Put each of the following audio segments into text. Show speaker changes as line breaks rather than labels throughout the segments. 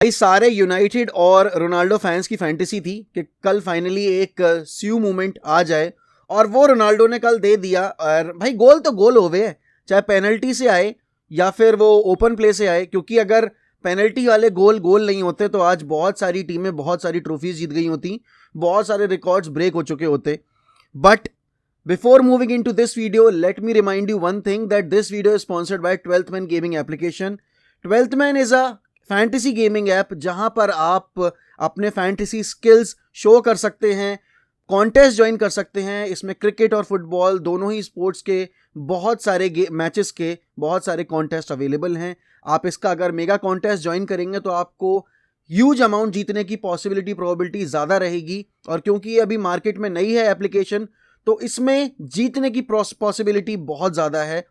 भाई सारे यूनाइटेड और रोनाल्डो फैंस की फैंटेसी थी कि कल फाइनली एक स्यू मूवमेंट आ जाए, और वो रोनाल्डो ने कल दे दिया। और भाई गोल तो गोल हो गए, चाहे पेनल्टी से आए या फिर वो ओपन प्ले से आए, क्योंकि अगर पेनल्टी वाले गोल गोल नहीं होते तो आज बहुत सारी टीमें बहुत सारी ट्रॉफीज जीत गई होती, बहुत सारे रिकॉर्ड्स ब्रेक हो चुके होते। But before moving in to this video, let me remind you one thing that this video is sponsored by 12th man gaming application. 12th man is a fantasy gaming app जहां पर आप अपने fantasy skills show कर सकते हैं, contest join कर सकते हैं। इसमें क्रिकेट और फुटबॉल दोनों ही स्पोर्ट्स के बहुत सारे मैचेस के बहुत सारे कॉन्टेस्ट अवेलेबल हैं। आप इसका अगर मेगा कॉन्टेस्ट ज्वाइन करेंगे तो आपको ह्यूज अमाउंट जीतने की प्रोबेबिलिटी ज़्यादा रहेगी, और क्योंकि ये अभी मार्केट में नई है एप्लीकेशन, तो इसमें जीतने की पॉसिबिलिटी बहुत ज़्यादा है।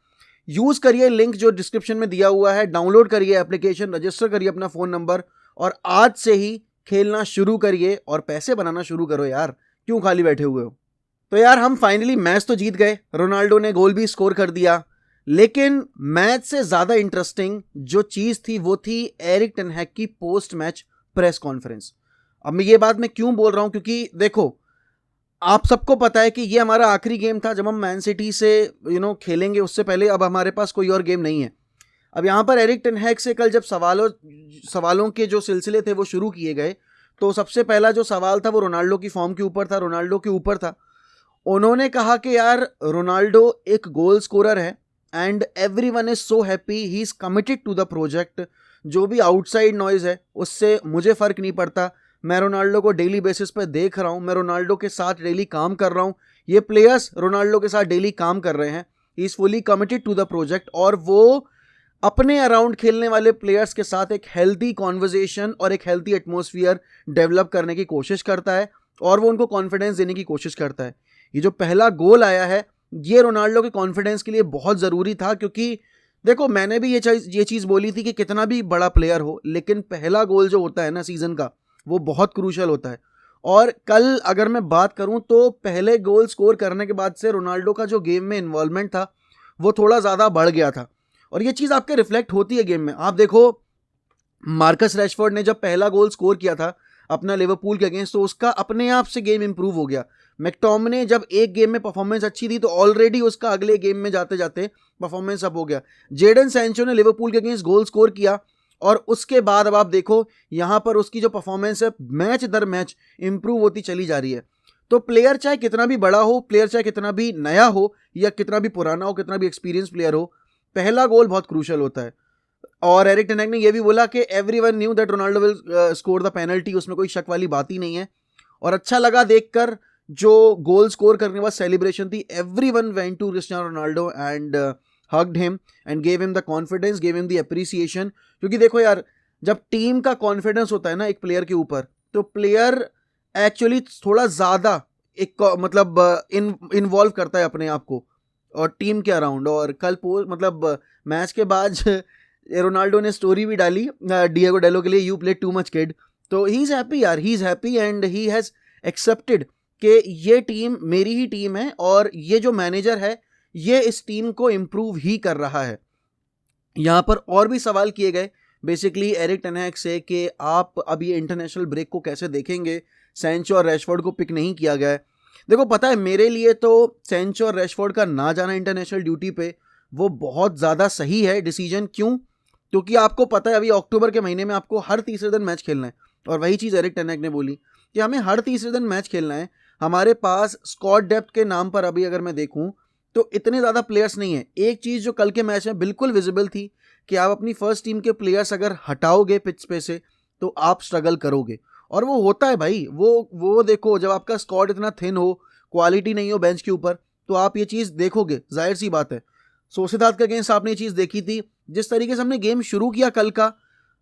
यूज़ करिए लिंक जो डिस्क्रिप्शन में दिया हुआ है, डाउनलोड करिए एप्लीकेशन, रजिस्टर करिए अपना फ़ोन नंबर, और आज से ही खेलना शुरू करिए और पैसे बनाना शुरू करो यार, क्यों खाली बैठे हुए हो। तो यार हम फाइनली मैच तो जीत गए, रोनाल्डो ने गोल भी स्कोर कर दिया, लेकिन मैच से ज़्यादा इंटरेस्टिंग जो चीज़ थी वो थी एरिक टेन हैग की पोस्ट मैच प्रेस कॉन्फ्रेंस। अब मैं ये बात मैं क्यों बोल रहा हूँ, क्योंकि देखो आप सबको पता है कि ये हमारा आखिरी गेम था जब हम मैन सिटी से खेलेंगे, उससे पहले अब हमारे पास कोई और गेम नहीं है। अब यहाँ पर एरिक टेन हैग से कल जब सवालों के जो सिलसिले थे वो शुरू किए गए, तो सबसे पहला जो सवाल था वो रोनाल्डो की फॉर्म के ऊपर था, रोनाल्डो के ऊपर था। उन्होंने कहा कि यार रोनाल्डो एक गोल स्कोरर है and everyone is so happy, he is committed to the project. जो भी आउटसाइड नॉइज है उससे मुझे फर्क नहीं पड़ता, मैं रोनाल्डो को डेली बेसिस पे देख रहा हूँ, मैं रोनाल्डो के साथ डेली काम कर रहा हूँ, ये प्लेयर्स रोनाल्डो के साथ डेली काम कर रहे हैं, he is fully committed to the project. और वो अपने अराउंड खेलने वाले प्लेयर्स के साथ एक हेल्दी कॉन्वर्जेशन और एक हेल्दी एटमोसफियर डेवलप करने की कोशिश करता है, और वो उनको कॉन्फिडेंस देने की कोशिश करता है। ये जो पहला गोल आया है ये रोनाल्डो के कॉन्फिडेंस के लिए बहुत ज़रूरी था, क्योंकि देखो मैंने भी ये चीज़ बोली थी कि कितना भी बड़ा प्लेयर हो, लेकिन पहला गोल जो होता है ना सीज़न का, वो बहुत क्रूशल होता है। और कल अगर मैं बात करूं तो पहले गोल स्कोर करने के बाद से रोनाल्डो का जो गेम में इन्वॉल्वमेंट था वो थोड़ा ज़्यादा बढ़ गया था, और ये चीज़ आपके रिफ्लेक्ट होती है गेम में। आप देखो मार्कस रैशफोर्ड ने जब पहला गोल स्कोर किया था अपना लिवरपूल के अगेंस्ट, तो उसका अपने आप से गेम इंप्रूव हो गया। मैकटोमिने जब एक गेम में परफॉर्मेंस अच्छी थी तो ऑलरेडी उसका अगले गेम में जाते जाते परफॉर्मेंस अप हो गया। जेडन सैंचो ने लिवरपूल के अगेंस्ट गोल स्कोर किया, और उसके बाद अब आप देखो यहाँ पर उसकी जो परफॉर्मेंस है मैच दर मैच इंप्रूव होती चली जा रही है। तो प्लेयर चाहे कितना भी बड़ा हो, प्लेयर चाहे कितना भी नया हो या कितना भी पुराना हो, कितना भी एक्सपीरियंस प्लेयर हो, पहला गोल बहुत क्रूशल होता है। और एरिक टेन हैग ने यह भी बोला कि everyone knew that Ronaldo will score the penalty, उसमें कोई शक वाली बात ही नहीं है। और अच्छा लगा देखकर जो गोल स्कोर करने के बाद सेलिब्रेशन थी, everyone went to Cristiano Ronaldo and hugged him and gave him the confidence, gave him the appreciation। क्योंकि देखो यार जब टीम का कॉन्फिडेंस होता है ना एक प्लेयर के ऊपर, तो प्लेयर एक्चुअली थोड़ा ज़्यादा एक मतलब इन्वॉल्व करता है अपने आप को और टीम के अराउंड। और कल मतलब मैच के बाद रोनाल्डो ने स्टोरी भी डाली डिएगो डेलो के लिए, you play too much kid. तो ही इज़ हैप्पी यार, he is happy and he has accepted कि ये टीम मेरी ही टीम है, और ये जो मैनेजर है ये इस टीम को इम्प्रूव ही कर रहा है। यहाँ पर और भी सवाल किए गए बेसिकली एरिक टेन हैग से कि आप अब ये इंटरनेशनल ब्रेक को कैसे देखेंगे, सैंचो और रैशफोर्ड को पिक नहीं किया गया है। देखो पता है मेरे लिए तो सैंचो और रैशफोर्ड का ना जाना इंटरनेशनल ड्यूटी पे वो बहुत ज़्यादा सही है डिसीजन। क्यों? क्योंकि आपको पता है अभी अक्टूबर के महीने में आपको हर तीसरे दिन मैच खेलना है, और वही चीज़ एरिक टेन हैग ने बोली कि हमें हर तीसरे दिन मैच खेलना है। हमारे पास स्क्वाड डेप्थ के नाम पर अभी अगर मैं देखूँ तो इतने ज़्यादा प्लेयर्स नहीं है। एक चीज़ जो कल के मैच में बिल्कुल विजिबल थी कि आप अपनी फर्स्ट टीम के प्लेयर्स अगर हटाओगे पिच पे से तो आप स्ट्रगल करोगे, और वो होता है भाई। वो देखो जब आपका स्क्वाड इतना थिन हो, क्वालिटी नहीं हो बेंच के ऊपर, तो आप ये चीज़ देखोगे, जाहिर सी बात है। सोसिएदाद के अगेंस्ट आपने ये चीज़ देखी थी, जिस तरीके से हमने गेम शुरू किया कल का,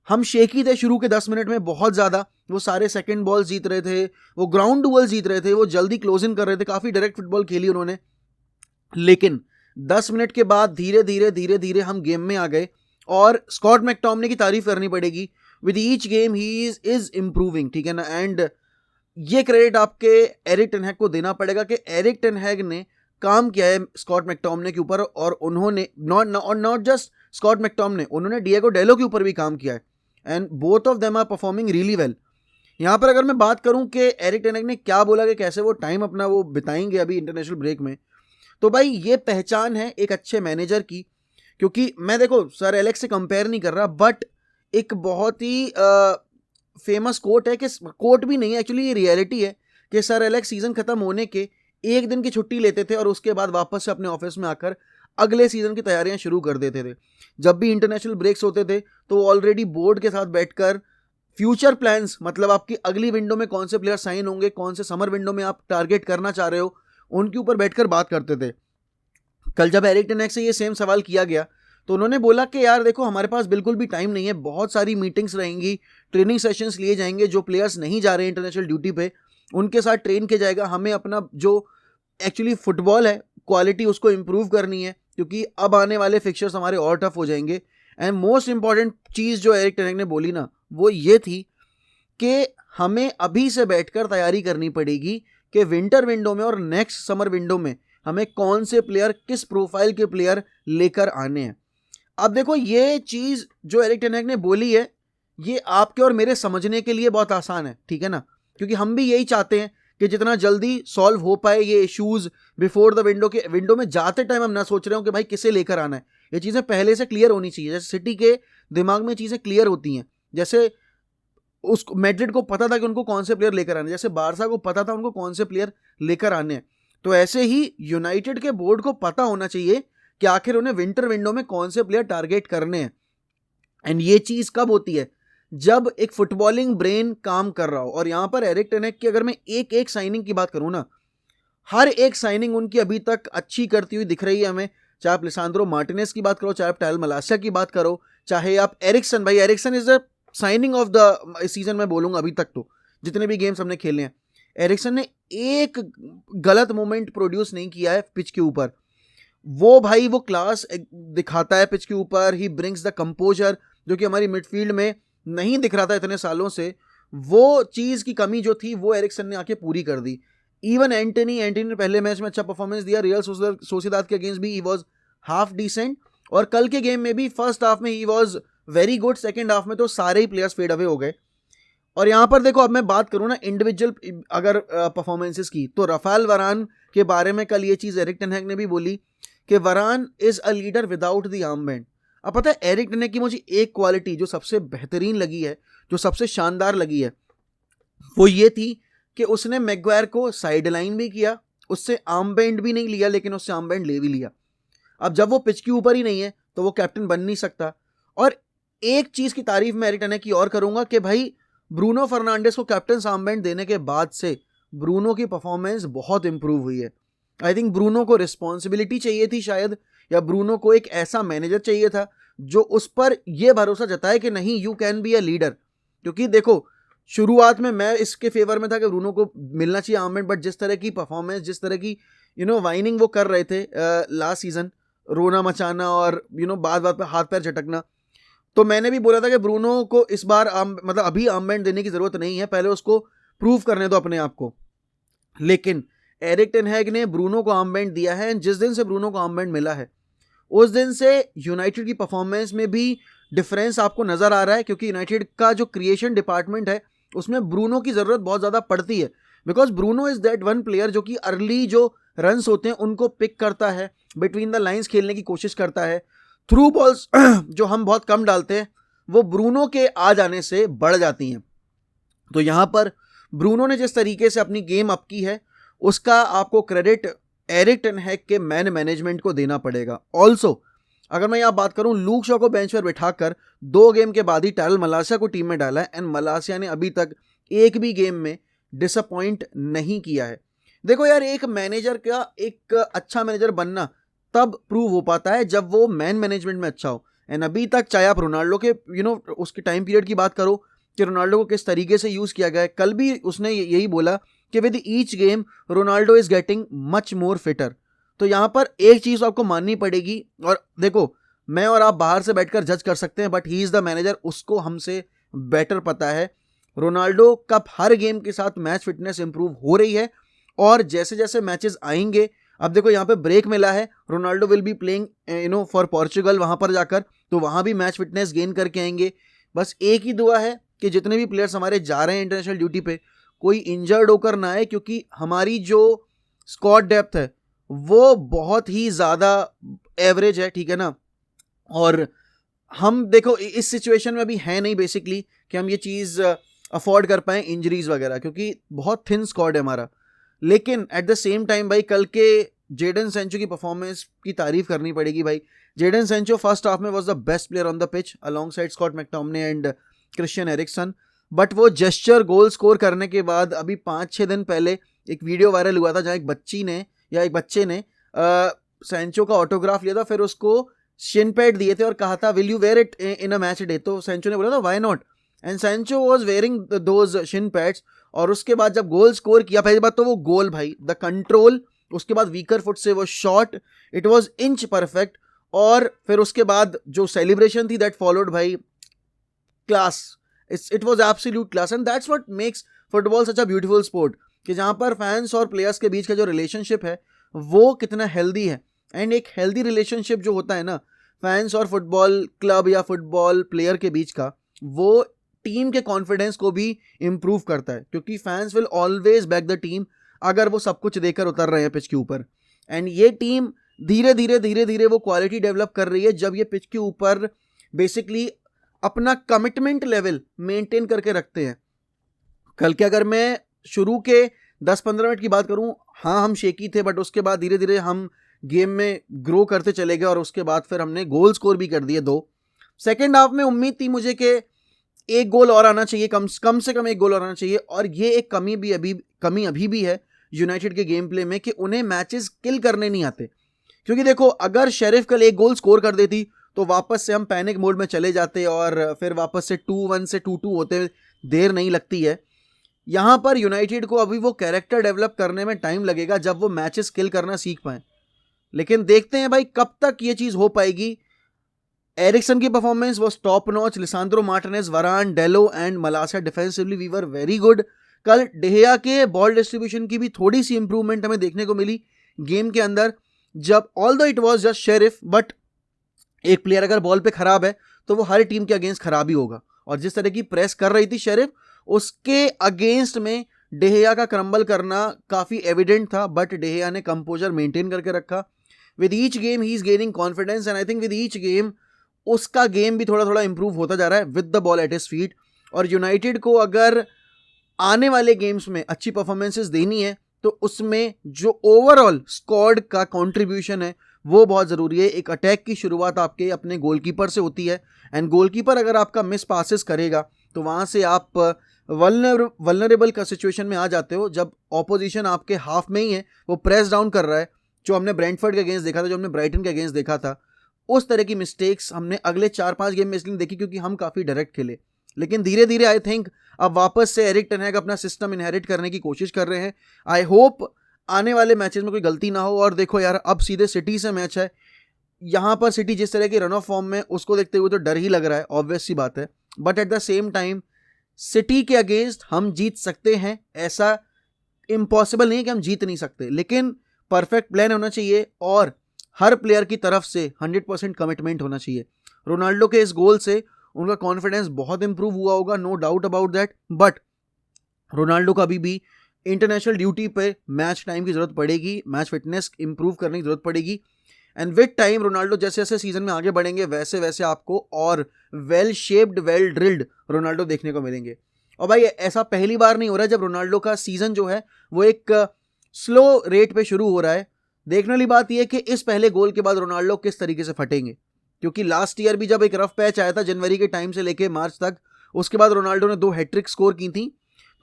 हम शेकी थे शुरू के 10 मिनट में बहुत ज़्यादा। वो सारे सेकंड बॉल जीत रहे थे, वो ग्राउंड डुअल जीत रहे थे, वो जल्दी क्लोज इन कर रहे थे, काफ़ी डायरेक्ट फुटबॉल खेली उन्होंने। लेकिन 10 मिनट के बाद धीरे धीरे हम गेम में आ गए, और स्कॉट मैकटोमिने की तारीफ करनी पड़ेगी, with each game he is improving, ठीक है ना। एंड ये क्रेडिट आपके एरिक टेन हैग को देना पड़ेगा कि एरिक टेन हैग ने काम किया है स्कॉट मैकटोमिने के ऊपर, और उन्होंने नॉट जस्ट स्कॉट मैकटोमिने, उन्होंने डिएगो डेलो के ऊपर भी काम किया है। And both of them are performing really well. यहाँ पर अगर मैं बात करूं कि एरिक टेन हैग ने क्या बोला कि कैसे वो टाइम अपना वो बिताएंगे अभी इंटरनेशनल ब्रेक में, तो भाई ये पहचान है एक अच्छे मैनेजर की। क्योंकि मैं देखो सर एलेक्स से कंपेयर नहीं कर रहा, बट एक बहुत ही फेमस कोट है, कि कोट भी नहीं है एक्चुअली, ये रियलिटी है कि सर एलेक्स सीजन खत्म होने के एक दिन की छुट्टी लेते थे और उसके बाद वापस से अपने ऑफिस में आकर अगले सीजन की तैयारियां शुरू कर देते थे। जब भी इंटरनेशनल ब्रेक्स होते थे तो ऑलरेडी बोर्ड के साथ बैठकर फ्यूचर प्लान्स, मतलब आपकी अगली विंडो में कौन से प्लेयर साइन होंगे, कौन से समर विंडो में आप टारगेट करना चाह रहे हो, उनके ऊपर बैठकर बात करते थे। कल जब एरिक टेन हैग से ये सेम सवाल किया गया तो उन्होंने बोला कि यार देखो हमारे पास बिल्कुल भी टाइम नहीं है, बहुत सारी मीटिंग्स रहेंगी, ट्रेनिंग सेशंस लिए जाएंगे, जो प्लेयर्स नहीं जा रहे हैं इंटरनेशनल ड्यूटी पे उनके साथ ट्रेन किया जाएगा, हमें अपना जो एक्चुअली फुटबॉल है क्वालिटी उसको इम्प्रूव करनी है, क्योंकि अब आने वाले फिक्चर्स हमारे और टफ हो जाएंगे। एंड मोस्ट इंपॉर्टेंट चीज़ जो एरिक टेन हैग ने बोली ना, वो ये थी कि हमें अभी से बैठकर तैयारी करनी पड़ेगी कि विंटर विंडो में और नेक्स्ट समर विंडो में हमें कौन से प्लेयर, किस प्रोफाइल के प्लेयर लेकर आने हैं। अब देखो ये चीज़ जो एरिक टेन हैग ने बोली है, ये आपके और मेरे समझने के लिए बहुत आसान है, ठीक है ना, क्योंकि हम भी यही चाहते हैं कि जितना जल्दी सॉल्व हो पाए ये इश्यूज बिफोर द विंडो, के विंडो में जाते टाइम हम ना सोच रहे हो कि भाई किसे लेकर आना है। ये चीज़ें पहले से क्लियर होनी चाहिए, जैसे सिटी के दिमाग में चीज़ें क्लियर होती हैं, जैसे उसको मैड्रिड को पता था कि उनको कौन से प्लेयर लेकर आने, जैसे बारसा को पता था उनको कौन से प्लेयर लेकर आने हैं, तो ऐसे ही यूनाइटेड के बोर्ड को पता होना चाहिए कि आखिर उन्हें विंटर विंडो में कौन से प्लेयर टारगेट करने हैं। एंड ये चीज़ कब होती है, जब एक फुटबॉलिंग ब्रेन काम कर रहा हो। और यहाँ पर एरिक टेन हैग की अगर मैं एक एक साइनिंग की बात करूँ ना, हर एक साइनिंग उनकी अभी तक अच्छी करती हुई दिख रही है हमें। चाहे आप लिसांद्रो मार्टिनेज की बात करो, चाहे आप टायल मलासिया की बात करो, चाहे आप एरिक्सन, भाई Eriksen is the signing of the season मैं बोलूँगा अभी तक, तो जितने भी गेम्स हमने खेले हैं एरिक्सन ने एक गलत मोमेंट प्रोड्यूस नहीं किया है पिच के ऊपर। वो भाई वो क्लास दिखाता है पिच के ऊपर, ही ब्रिंग्स द कंपोजर, जो कि हमारी मिडफील्ड में नहीं दिख रहा था इतने सालों से। वो चीज़ की कमी जो थी वो एरिक्सन ने आके पूरी कर दी। इवन एंटनी ने पहले मैच में अच्छा परफॉर्मेंस दिया, रियल सोसिएदाद के अगेंस्ट भी ही वॉज हाफ डिसेंट, और कल के गेम में भी फर्स्ट हाफ में he was very good, second half में तो सारे ही प्लेयर्स फेड अवे हो गए। और यहाँ पर देखो अब मैं बात करूँ ना इंडिविजुअल अगर परफॉर्मेंसेस की, तो राफेल वरान के बारे में कल ये चीज़ एरिक टेन हैग ने भी बोली कि वरान is a leader without the armband. अब पता है एरिक टेन हैग की मुझे एक क्वालिटी जो सबसे बेहतरीन लगी है, जो सबसे शानदार लगी है, वो ये थी कि उसने मैग्वायर को साइड लाइन भी किया, उससे आर्मबैंड भी नहीं लिया, लेकिन उससे आर्मबैंड ले भी लिया। अब जब वो पिच के ऊपर ही नहीं है तो वो कैप्टन बन नहीं सकता। और एक चीज़ की तारीफ मैं एरिक टेन हैग की और करूँगा कि भाई ब्रूनो फर्नांडिस को कैप्टन आर्मबैंड देने के बाद से ब्रूनो की परफॉर्मेंस बहुत इंप्रूव हुई है। आई थिंक ब्रूनो को रिस्पॉन्सिबिलिटी चाहिए थी शायद, या ब्रूनो को एक ऐसा मैनेजर चाहिए था जो उस पर यह भरोसा जताए कि नहीं you can be a leader. क्योंकि देखो शुरुआत में मैं इसके फेवर में था कि ब्रूनो को मिलना चाहिए आर्मबैंड, बट जिस तरह की परफॉर्मेंस, जिस तरह की वाइनिंग वो कर रहे थे लास्ट सीजन, रोना मचाना और बात बात पे हाथ पैर झटकना, तो मैंने भी बोला था कि ब्रूनो को इस बार मतलब अभी आर्मबैंड देने की जरूरत नहीं है, पहले उसको प्रूव करने दो अपने आप को। लेकिन एरिक टेन हैग ने ब्रूनो को आर्मबैंड दिया है, एंड जिस दिन से ब्रूनो को आर्मबैंड मिला है उस दिन से यूनाइटेड की परफॉर्मेंस में भी डिफरेंस आपको नजर आ रहा है। क्योंकि यूनाइटेड का जो क्रिएशन डिपार्टमेंट है उसमें ब्रूनो की जरूरत बहुत ज्यादा पड़ती है, because Bruno is that one player जो कि अर्ली जो रन्स होते हैं उनको पिक करता है, बिटवीन द लाइंस खेलने की कोशिश करता है, थ्रू बॉल्स जो हम बहुत कम डालते हैं वो ब्रूनो के आ जाने से बढ़ जाती हैं। तो यहाँ पर ब्रूनो ने जिस तरीके से अपनी गेम अप की है उसका आपको क्रेडिट एरिक टेन हैग के मैन मैनेजमेंट को देना पड़ेगा। ऑल्सो अगर मैं यहाँ बात करूँ, लूक शॉ को बेंच पर बिठाकर 2 गेम के बाद ही टायल मलासिया को टीम में डाला है, एंड मलासिया ने अभी तक एक भी गेम में डिसअपॉइंट नहीं किया है। देखो यार, एक मैनेजर का एक अच्छा मैनेजर बनना तब प्रूव हो पाता है जब वो मैन मैनेजमेंट में अच्छा हो। एंड अभी तक चाहे आप रोनाल्डो के उसके टाइम पीरियड की बात करो कि रोनाल्डो को किस तरीके से यूज़ किया गया है, कल भी उसने यही बोला कि with each game Ronaldo is getting much more fitter. तो यहाँ पर एक चीज़ आपको माननी पड़ेगी, और देखो मैं और आप बाहर से बैठकर जज कर सकते हैं, but he is the manager, उसको हमसे बेटर पता है रोनाल्डो का हर गेम के साथ मैच फिटनेस इंप्रूव हो रही है। और जैसे जैसे मैचेस आएंगे, अब देखो यहाँ पे ब्रेक मिला है, Ronaldo will be playing for Portugal, वहाँ पर जाकर तो वहाँ भी मैच फिटनेस गेन करके आएंगे। बस एक ही दुआ है कि जितने भी प्लेयर्स हमारे जा रहे हैं इंटरनेशनल ड्यूटी पे, कोई इंजर्ड होकर ना आए, क्योंकि हमारी जो स्क्वाड डेप्थ है वो बहुत ही ज़्यादा एवरेज है, ठीक है ना। और हम देखो इस सिचुएशन में अभी है नहीं बेसिकली कि हम ये चीज़ अफोर्ड कर पाएँ इंजरीज वगैरह, क्योंकि बहुत थिन स्क्वाड है हमारा। लेकिन एट द सेम टाइम भाई कल के जेडन सेंचो की परफॉर्मेंस की तारीफ करनी पड़ेगी भाई। जेडन सेंचो फर्स्ट हाफ में was the best player on the pitch alongside Scott McTominay and Christian Eriksen. But वो जेस्चर गोल स्कोर करने के बाद अभी 5-6 दिन पहले एक वीडियो वायरल हुआ था जहाँ एक बच्चे ने सेंचो का ऑटोग्राफ लिया था, फिर उसको शिन पैड दिए थे और कहा था will you wear it in a match day, तो सेंचो ने बोला था why not, and Sancho was wearing those shin pads. और उसके बाद जब गोल स्कोर किया, पहली बात तो वो गोल भाई, द कंट्रोल, उसके बाद वीकर फुट से वो shot, it was inch perfect. और फिर उसके बाद जो सेलिब्रेशन थी दैट फॉलोड भाई, class, it was absolute class. And that's what makes football such a beautiful sport, कि जहां पर फैंस और प्लेयर्स के बीच का जो रिलेशनशिप है वो कितना हेल्दी है। एंड एक हेल्दी रिलेशनशिप जो होता है ना फैंस और फुटबॉल क्लब या फुटबॉल प्लेयर के बीच का, वो टीम के कॉन्फिडेंस को भी इम्प्रूव करता है, क्योंकि fans will always back the team अगर वो सब कुछ देकर उतर रहे हैं पिच के ऊपर। एंड ये टीम धीरे धीरे वो क्वालिटी डेवलप कर रही है जब ये पिच के ऊपर बेसिकली अपना कमिटमेंट लेवल मेंटेन करके रखते हैं। कल के अगर मैं शुरू के 10-15 मिनट की बात करूं, हाँ हम शेकी थे, बट उसके बाद धीरे धीरे हम गेम में ग्रो करते चले गए और उसके बाद फिर हमने गोल स्कोर भी कर दिए 2। सेकेंड हाफ में उम्मीद थी मुझे कि एक गोल और आना चाहिए, कम से कम एक गोल और आना चाहिए। और ये एक कमी अभी भी है यूनाइटेड के गेम प्ले में कि उन्हें मैचेस किल करने नहीं आते। क्योंकि देखो अगर शेरिफ कल एक गोल स्कोर कर देती तो वापस से हम पैनिक मोड में चले जाते और फिर वापस से 2-1 से 2-2 होते देर नहीं लगती है। यहाँ पर यूनाइटेड को अभी वो कैरेक्टर डेवलप करने में टाइम लगेगा जब वो मैचेस किल करना सीख पाएं। लेकिन देखते हैं भाई कब तक ये चीज़ हो पाएगी। एरिक्सन की performance was top notch, Lisandro Martinez, Varane, Dalot and Malacia defensively we were very good. कल डेहिया के बॉल डिस्ट्रीब्यूशन की भी थोड़ी सी इंप्रूवमेंट हमें देखने को मिली गेम के अंदर, जब although it was just sheriff, but एक प्लेयर अगर बॉल पे खराब है तो वो हर टीम के अगेंस्ट खराब ही होगा। और जिस तरह की प्रेस कर रही थी शेरिफ, उसके अगेंस्ट में डेहिया का क्रम्बल करना काफ़ी एविडेंट था, बट डेहिया ने कंपोजर मेंटेन करके रखा। With each game he is gaining confidence and I think with each game उसका गेम भी थोड़ा थोड़ा इंप्रूव होता जा रहा है with the ball at his feet. और यूनाइटेड को अगर आने वाले गेम्स में अच्छी परफॉर्मेंसेस देनी है तो उसमें जो ओवरऑल स्क्वाड का कंट्रीब्यूशन है वो बहुत ज़रूरी है। एक अटैक की शुरुआत आपके अपने गोलकीपर से होती है, एंड गोलकीपर अगर आपका मिस पासेस करेगा तो वहाँ से आप वल्नरेबल का सिचुएशन में आ जाते हो जब ऑपोजिशन आपके हाफ में ही है, वो प्रेस डाउन कर रहा है, जो हमने ब्रेंटफोर्ड के अगेंस्ट देखा था, जो हमने ब्राइटन के अगेंस्ट देखा था। उस तरह की मिस्टेक्स हमने अगले 4-5 गेम में इसलिए देखी क्योंकि हम काफ़ी डायरेक्ट खेले। लेकिन धीरे धीरे आई थिंक अब वापस से एरिक टेन हैग अपना सिस्टम इनहेरिट करने की कोशिश कर रहे हैं। आई होप आने वाले मैचेस में कोई गलती ना हो। और देखो यार अब सीधे सिटी से मैच है, यहाँ पर सिटी जिस तरह की रन ऑफ फॉर्म में उसको देखते हुए तो डर ही लग रहा है, ऑब्वियस सी बात है। But at the same time city के अगेंस्ट हम जीत सकते हैं, ऐसा इम्पॉसिबल नहीं है कि हम जीत नहीं सकते, लेकिन परफेक्ट प्लान होना चाहिए और हर प्लेयर की तरफ से 100% कमिटमेंट होना चाहिए। रोनाल्डो के इस गोल से उनका कॉन्फिडेंस बहुत इंप्रूव हुआ होगा, no doubt about that. But Ronaldo को अभी भी इंटरनेशनल ड्यूटी पे मैच टाइम की जरूरत पड़ेगी, मैच फिटनेस इंप्रूव करने की जरूरत पड़ेगी। एंड विद टाइम रोनाल्डो जैसे जैसे सीजन में आगे बढ़ेंगे वैसे वैसे आपको और well shaped, well drilled Ronaldo देखने को मिलेंगे। और भाई ऐसा पहली बार नहीं हो रहा है जब रोनाल्डो का सीजन जो है वो एक स्लो रेट पे शुरू हो रहा है। देखने वाली बात यह है कि इस पहले गोल के बाद रोनाल्डो किस तरीके से फटेंगे, क्योंकि लास्ट ईयर भी जब एक रफ पैच आया था जनवरी के टाइम से लेके मार्च तक, उसके बाद रोनाल्डो ने 2 हैट्रिक स्कोर की थी।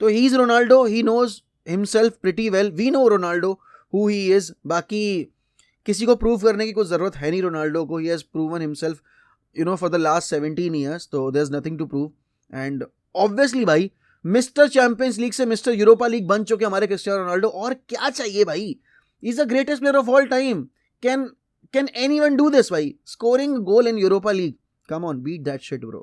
तो he is Ronaldo, he knows himself pretty well, we know Ronaldo who he is. बाकी किसी को प्रूव करने की कोई ज़रूरत है नहीं रोनाल्डो को, he has proven himself for the last 17 years, तो there is nothing to prove. And obviously भाई मिस्टर चैंपियंस लीग से मिस्टर यूरोपा लीग बन चुके हमारे क्रिस्टियानो रोनाल्डो, और क्या चाहिए भाई। He's the greatest player of all time. Can anyone do this, bhai? Scoring a goal in Europa League. Come on, beat that shit, bro.